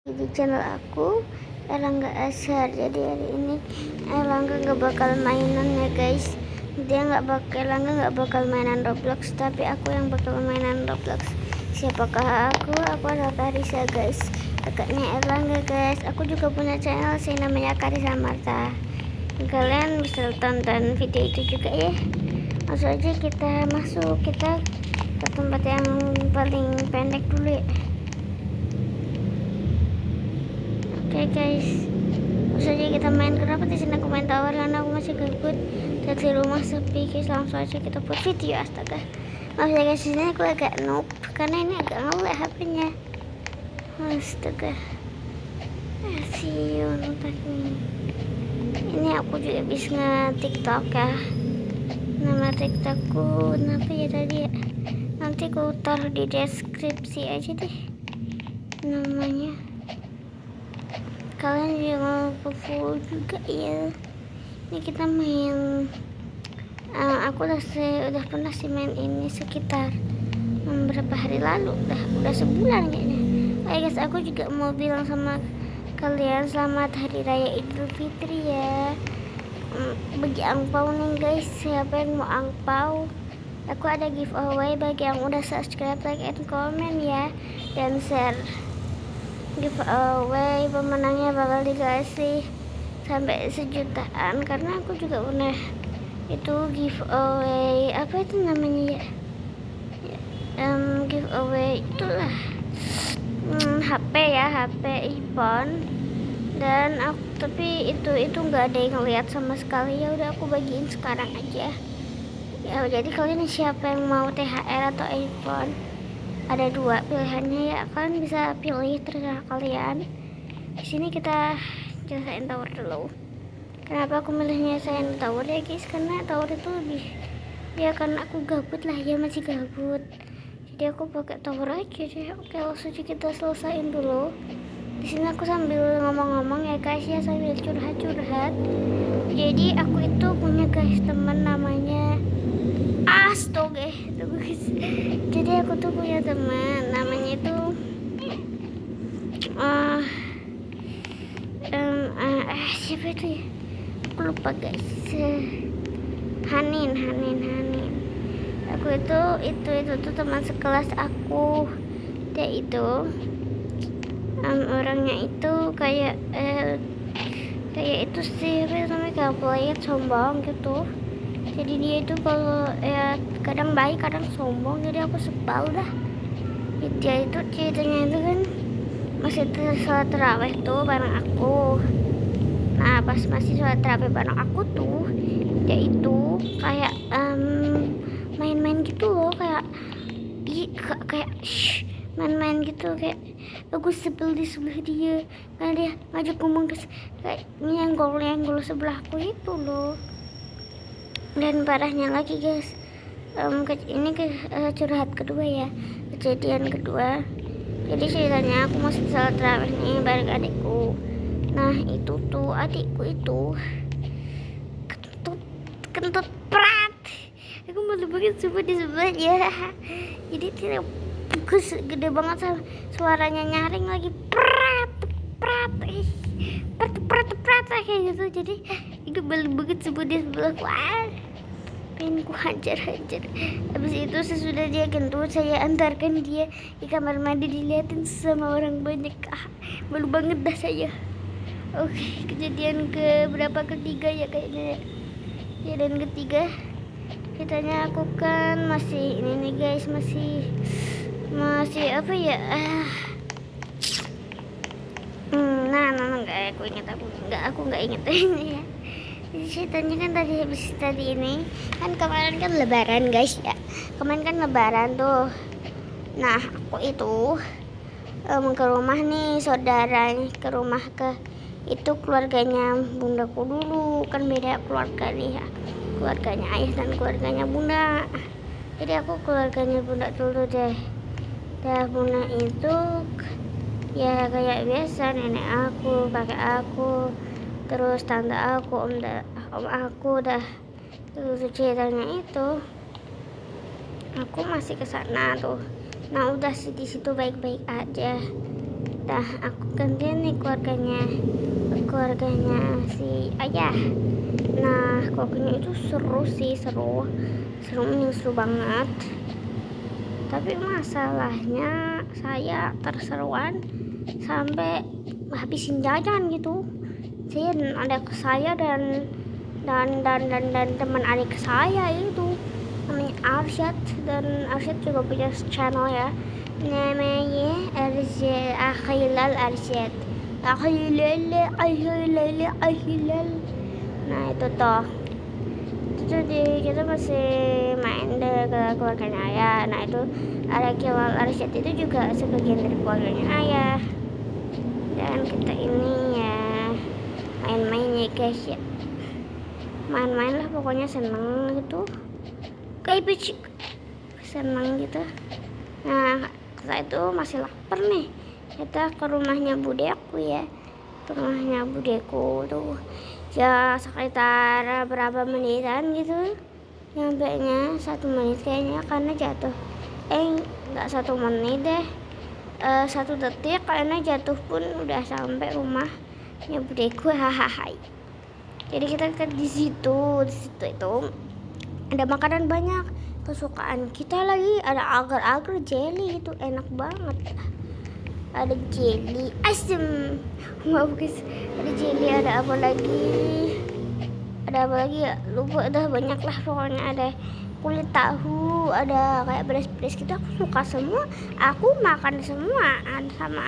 Di channel aku Erlangga Azhar. Jadi hari ini Erlangga nggak bakal mainan ya guys. Erlangga nggak bakal mainan Roblox, tapi aku yang bakal mainan Roblox. Siapakah aku? Aku adalah Karisa guys, kakaknya Erlangga guys. Aku juga punya channel sih, namanya Karisa Marta. Kalian bisa tonton video itu juga ya. Langsung aja kita masuk, kita ke tempat yang paling pendek dulu ya. Oke guys, langsung aja kita main. Kenapa di sini aku main tower? Karena aku masih gabut dan di rumah sepi guys. Langsung aja kita buat video. Astaga, maaf ya guys, di sini aku agak noob karena ini agak ngelek HP-nya. Astaga, see you nih. Ini aku juga bisa nge-tiktok ya. Nama tiktokku kenapa ya tadi ya? Nanti aku taruh di deskripsi aja deh namanya. Kalian jangan lupa follow juga ya. Ini kita main aku udah pernah sih main ini sekitar beberapa hari lalu, udah sebulan kayaknya. Oke guys, aku juga mau bilang sama kalian selamat hari raya Idul Fitri ya. Bagi angpau nih guys, siapa yang mau angpau, aku ada giveaway bagi yang udah subscribe, like, and comment ya, dan share. Giveaway pemenangnya bakal dikasih sampai 1 jutaan, karena aku juga pernah itu giveaway apa itu namanya ya, giveaway itulah HP ya, HP iPhone, dan aku tapi itu nggak ada yang lihat sama sekali. Ya udah aku bagiin sekarang aja ya. Jadi kalian siapa yang mau THR atau iPhone, ada 2 pilihannya ya, kalian bisa pilih terserah kalian. Di sini kita jelasin tower dulu. Kenapa aku milihnya saya tower ya guys, karena tower itu lebih ya, karena aku gabut lah ya, masih gabut, jadi aku pakai tower aja deh. Oke, langsung aja kita selesain dulu. Di sini aku sambil ngomong-ngomong ya guys ya, sambil curhat-curhat. Jadi aku itu punya guys teman namanya Astaga, guys. Jadi aku tuh punya teman namanya itu siapa itu ya? Aku lupa guys. Hanin. Aku itu tuh teman sekelas aku. Dia itu orangnya itu kayak itu sih, apa namanya, kayak pelayat sombong gitu. Jadi dia itu kalau ya kadang baik kadang sombong, jadi aku sebal dah. Dia itu ceritanya itu kan masih sholat tarawih tuh bareng aku. Nah pas masih sholat tarawih bareng aku tuh, dia itu kayak main-main gitu loh, kayak main-main gitu, kayak aku sebel di sebelah dia karena dia ngajak ngomong terus kayak nyenggol sebelahku itu loh. Dan parahnya lagi guys, ini curhat kedua ya, kejadian kedua. Jadi ceritanya aku masih sholat tarawih nih bareng adikku. Nah itu tuh adikku itu kentut prat. Aku malu banget coba di sebelahnya. Jadi tidak bagus, gede banget suaranya, nyaring lagi prat kayak gitu. Jadi itu malu banget coba di sebelahku. Pengen ku hajar. Habis itu sesudah dia kentut, saya antarkan dia di kamar mandi dilihatin sama orang banyak. Malu banget dah saya. Oke, kejadian ketiga ya kayaknya ya. Dan ketiga ceritanya aku kan masih ini nih guys, masih apa ya, aku nggak inget ini ya. Jadi ceritanya kan tadi ini kan kemarin kan lebaran guys ya, kemarin kan lebaran tuh. Nah aku itu ke rumah nih saudaranya, ke keluarganya bundaku dulu, kan beda keluarga nih ya, keluarganya ayah dan keluarganya bunda. Jadi aku keluarganya bunda dulu deh. Bunda itu ya kayak biasa, nenek aku, kakek aku, terus tante aku, om aku dah. Terus ceritanya itu aku masih ke sana tuh. Nah udah sih di situ baik-baik aja. Nah, aku gantian nih keluarganya si ayah. Nah, keluarganya itu seru sih, seru banget. Tapi masalahnya saya terseruan sampai habisin jajan gitu. Saya dan adik saya dan teman adik saya itu namanya Arsyad, dan Arsyad juga punya channel ya, namanya Akhilal Arsyad. Akhilal. Nah itu toh, kita masih main ke keluarganya ayah. Nah itu ada Akhilal Arsyad itu juga sebagian dari keluarganya ayah, dan kita ini ya main-main ya guys ya, main-main lah pokoknya, seneng gitu, kayak seneng gitu. Nah saya itu masih lapar nih, kita ke rumahnya budeku ya, tuh ya sekitar berapa menitan gitu, nyampe nya 1 menit kayaknya, karena jatuh nggak 1 menit deh, 1 detik karena jatuh pun udah sampai rumahnya budeku. Hahaha. Jadi kita di situ itu ada makanan banyak kesukaan kita lagi, ada agar-agar jelly, itu enak banget. Ada jelly asem, guys, ada jelly, ada apa lagi ya, lupa udah, banyak lah pokoknya. Ada kulit tahu, ada kayak beres-beres gitu, aku suka semua, aku makan semua sama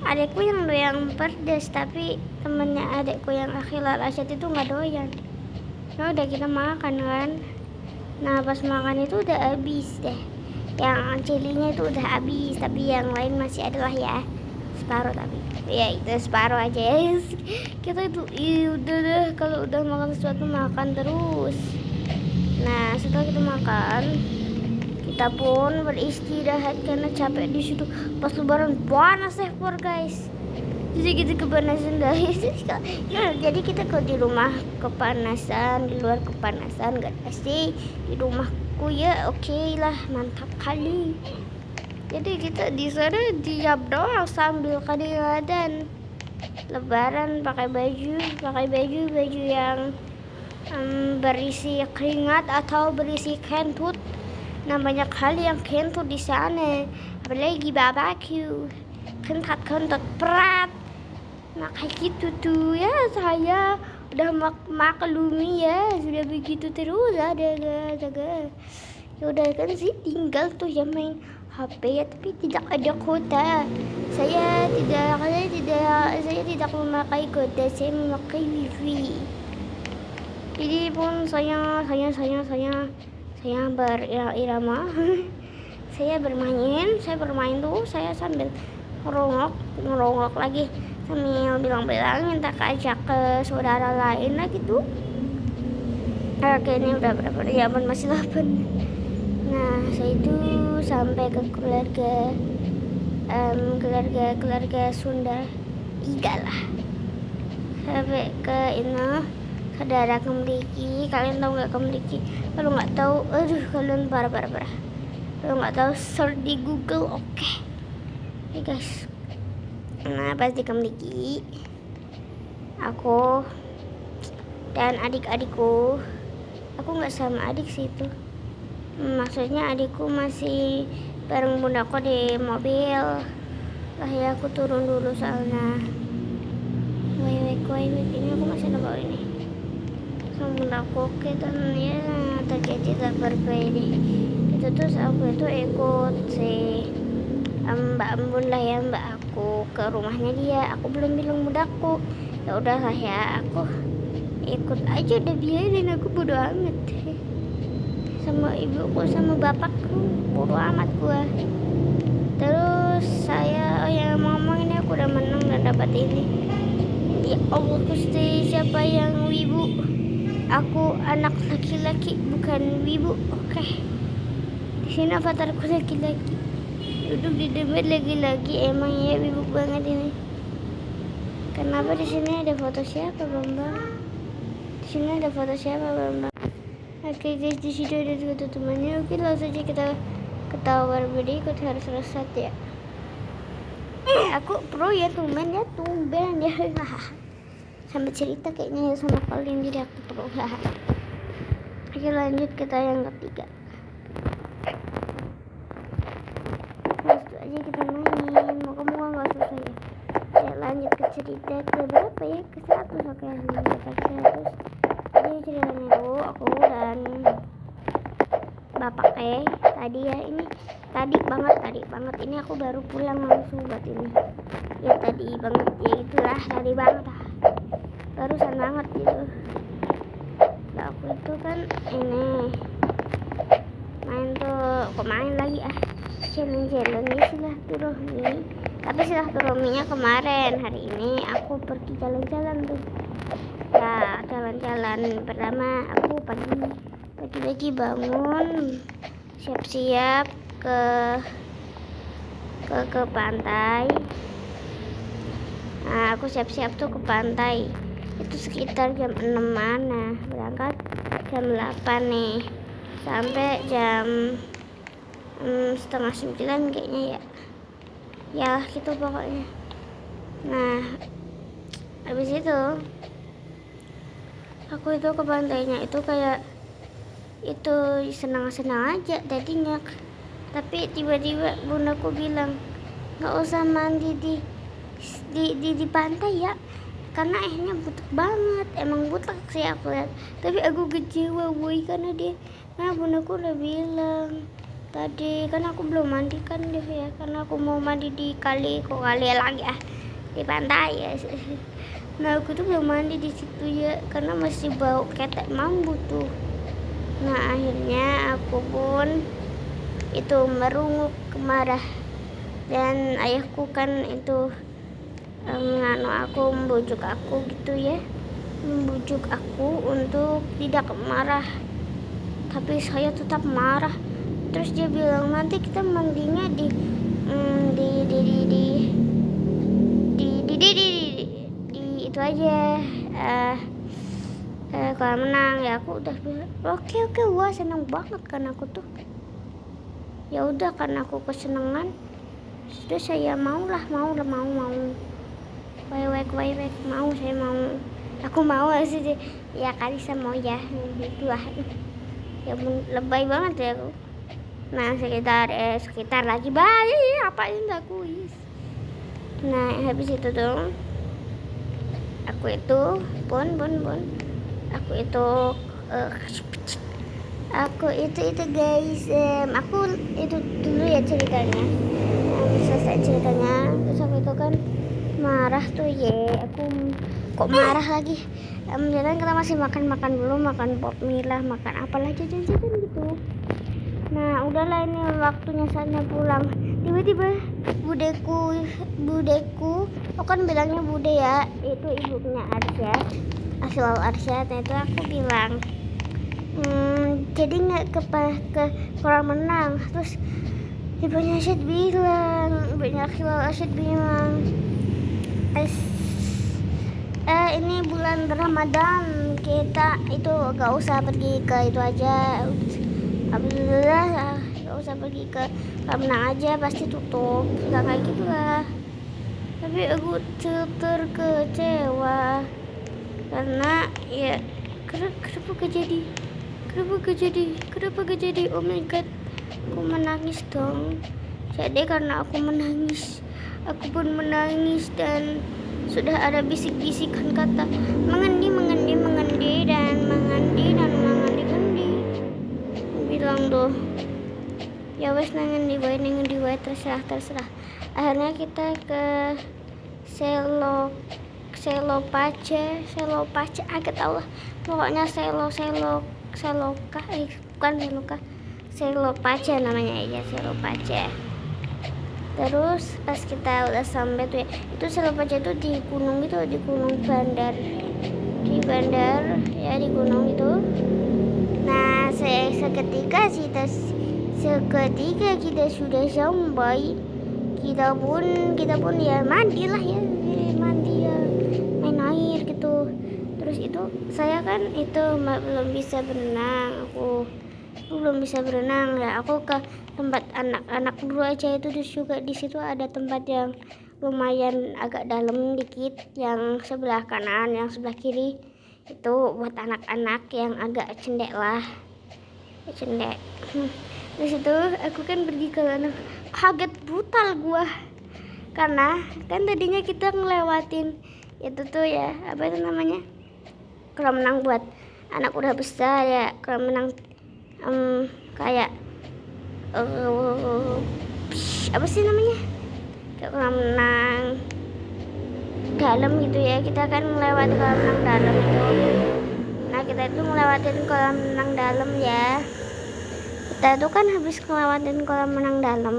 adekku yang doyan pedas, tapi temennya adekku yang Akhilal Arsyad itu nggak doyan. Nah udah kita makan kan, nah pas makan itu udah habis deh, yang jelinya itu udah habis, tapi yang lain masih ada lah ya, separuh, tapi ya itu separuh aja ya. Kita itu udah deh, kalau udah makan sesuatu makan terus. Nah setelah kita makan, kita pun beristirahat karena capek di situ. Pas lebaran panas ya guys, jadi kita kepanasan guys. Jadi kita kalau di rumah kepanasan, di luar kepanasan, gak pasti di rumahku ya, oke lah, mantap kali. Jadi kita di sana diam doang sambil kadang-kadang lebaran, pakai baju yang berisi keringat atau berisi kentut. Nah banyak hal yang kentut di sana, apalagi barbecue, kentut perat. Nah kayak gitu tuh ya, saya udah maklumi ya, sudah begitu terus ada ya udah kan sih, tinggal tuh ya main HP ya, tapi tidak ada kuota. Saya tidak memakai kuota, saya memakai wifi. Jadi pun saya berirama. saya bermain tuh, saya sambil ngerongok lagi, sambil bilang minta ajak ke saudara lain lah gitu. Kayaknya udah berapa ya, masih 8. Nah saya itu sampai ke keluarga Sunda Iga lah, sampai ke saudara Kemliki. Kalian tahu nggak Kemliki? Kalau nggak tahu, kalian parah. Kalau nggak tahu search di Google, oke. Oke guys. Nah pas di Kemliki, aku dan adik-adikku, aku nggak sama adik sih itu. Maksudnya adikku masih bareng bundaku di mobil lah ya, aku turun dulu soalnya. Wait, ini aku masih ada bawa ini sama bundaku. Oke, dan ya terjadi berbeda itu. Terus aku itu ikut si Mbak Ambun lah ya, mbak aku ke rumahnya dia. Aku belum bilang bundaku, ya udahlah ya, aku ikut aja, udah biarin, aku bodo amat sama ibuku sama bapakku, bodo amat gua. Terus saya ngomong ini, aku udah menang dan dapat ini. Ya Allah Gusti, siapa yang wibu? Aku anak laki-laki, bukan wibu. Oke. Di sini avatarku laki-laki, duduk di debat lagi-lagi, emang ya wibu banget ini. Kenapa di sini ada foto siapa, Bambang? Di sini ada foto siapa, Bambang? Oke guys, di situ ada foto temannya. Oke, langsung saja kita ke tower berikut, harus reset ya. Aku pro ya, tumben ya sampai cerita kayaknya ya sama kalian, jadi aku pro. Oke, lanjut kita yang ketiga. Langsung aja kita main, moga-moga nggak susah ya. Ya lanjut ke cerita ke berapa ya, ke 100. Oke, lanjut ke 100. Jadi ceritanya itu aku dan bapak tadi ya, ini tadi banget ini aku baru pulang langsung buat ini ya, tadi banget ya, itulah tadi banget barusan banget gitu. Nah, aku itu kan ini main tuh, kok main lagi challenge silaturahmi, tapi silaturahminya kemarin. Hari ini aku pergi jalan-jalan tuh ya. Jalan-jalan pertama aku pagi bangun, siap-siap ke pantai. Nah, aku siap-siap tuh ke pantai itu sekitar jam 6-an. Nah, berangkat jam 8 nih sampai jam setengah 9 kayaknya ya gitu pokoknya. Nah, habis itu aku itu ke pantainya itu kayak itu senang-senang aja tadinya, tapi tiba-tiba bundaku bilang nggak usah mandi di pantai ya, karena airnya butek banget. Emang butek sih aku lihat, tapi aku kecewa boy, karena bundaku udah bilang tadi, kan aku belum mandi kan deh ya, karena aku mau mandi di kali lagi di pantai ya. Nah, aku tuh belum mandi di situ ya, karena masih bau ketek mambu tuh. Nah, akhirnya aku pun itu merunguk marah, dan ayahku kan itu membujuk aku gitu ya, membujuk aku untuk tidak marah, tapi saya tetap marah. Terus dia bilang nanti kita mandinya di itu aja, kalau menang ya. Aku udah bilang oke, wah seneng banget kan aku tuh. Ya udah, karena aku kesenangan sudah saya mau wek mau, saya mau, aku mau sih ya, Kalisa mau ya gitu lah ya, lebay banget ya aku. Nah, sekitar lagi bayi apa yang aku is. Nah, habis itu tuh aku itu aku itu guys, aku itu dulu ya ceritanya. Selesai ceritanya, terus aku itu kan marah tuh ya. Aku kok marah lagi, jalan kita masih makan dulu, makan pop mie lah, makan apalah jajan gitu. Nah, udahlah, ini waktunya saatnya pulang. Tiba-tiba budeku, aku kan bilangnya bude ya, itu ibunya Arsya, Aswal Arsya. Nah, itu aku bilang jadi nggak ke kolam renang. Terus ibunya Aswal bilang ini bulan Ramadan, kita itu gak usah pergi ke itu aja. Alhamdulillah, gak usah pergi ke kolam renang aja, pasti tutup. Gak kayak gitu lah. Tapi aku terkecewa karena ya, kenapa gak jadi, oh my god, aku menangis dong. Jadi karena aku menangis, aku pun menangis, dan sudah ada bisik-bisikan kata mengendi bilang tuh ya wes, nengendi wae terserah. Akhirnya kita ke Selopace agak tau lah pokoknya, Selopace namanya aja, Selopace. Terus pas kita udah sampai tuh ya, itu Selopace itu di gunung gitu, di gunung bandar ya, di gunung itu. Nah, seketika kita sudah sampai, kita pun ya mandi ya, main air gitu. Terus itu saya kan itu belum bisa berenang, aku belum bisa berenang ya. Aku ke tempat anak-anak dulu aja itu, terus juga di situ ada tempat yang lumayan agak dalam dikit, yang sebelah kanan, yang sebelah kiri itu buat anak-anak yang agak cendek lah, cendek. Di situ aku kan pergi ke sana, kaget brutal gua karena kan tadinya kita ngelewatin itu tuh ya, apa itu namanya, kolam renang buat anak udah besar ya, kolam renang kayak apa sih namanya, kayak kolam renang dalam gitu ya. Kita kan melewati kolam renang dalam itu. Nah kita itu ngelewatin kolam renang dalam ya. Kita tuh kan habis ngelewatin kolam renang dalam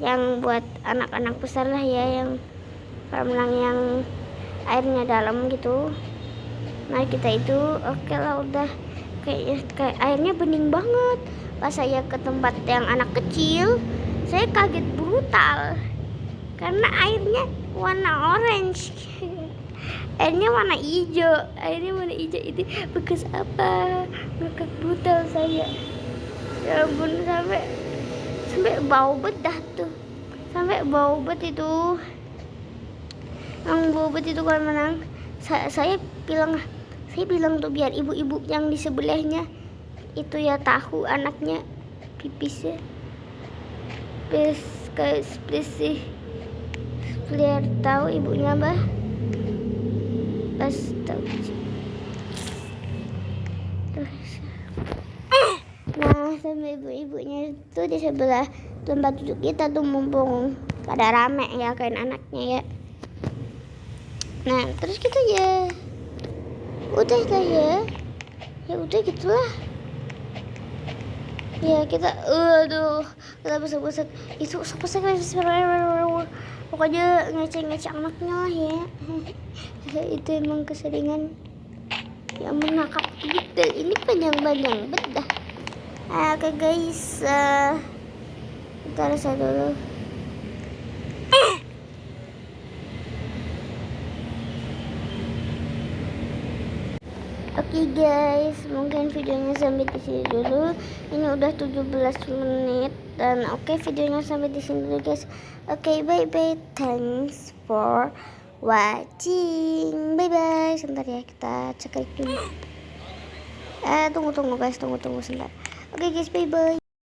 yang buat anak-anak besar lah ya, yang kolam renang yang airnya dalam gitu. Nah kita itu oke lah, udah kayak airnya bening banget. Pas saya ke tempat yang anak kecil, saya kaget brutal karena airnya warna orange. Airnya warna hijau, itu bekas apa? Ngakak brutal saya. Ya ampun, sampai bau bedah tuh, sampai bau bet itu, yang bau bet itu kolam renang. Saya bilang tuh biar ibu-ibu yang di sebelahnya itu ya tahu anaknya pipisnya kayak sih, biar tahu ibunya bah pas tahu. Nah sama ibu-ibunya itu di sebelah tempat duduk kita tuh, mumpung pada rame ya kain anaknya ya. Nah terus kita ya udah lah ya udah gitulah ya. Kita kita besok itu pokoknya ngecek anaknya lah ya. Itu emang keseringan yang mengakak gitu. Ini panjang bedah. Oke guys, kita rasa dulu. Oke guys, mungkin videonya sampai di sini dulu. Ini udah 17 menit dan oke, videonya sampai di sini dulu guys. Oke, bye bye. Thanks for watching. Bye bye. Sebentar ya, kita cek dulu. Tunggu guys, tunggu sebentar. Oke guys, bye bye.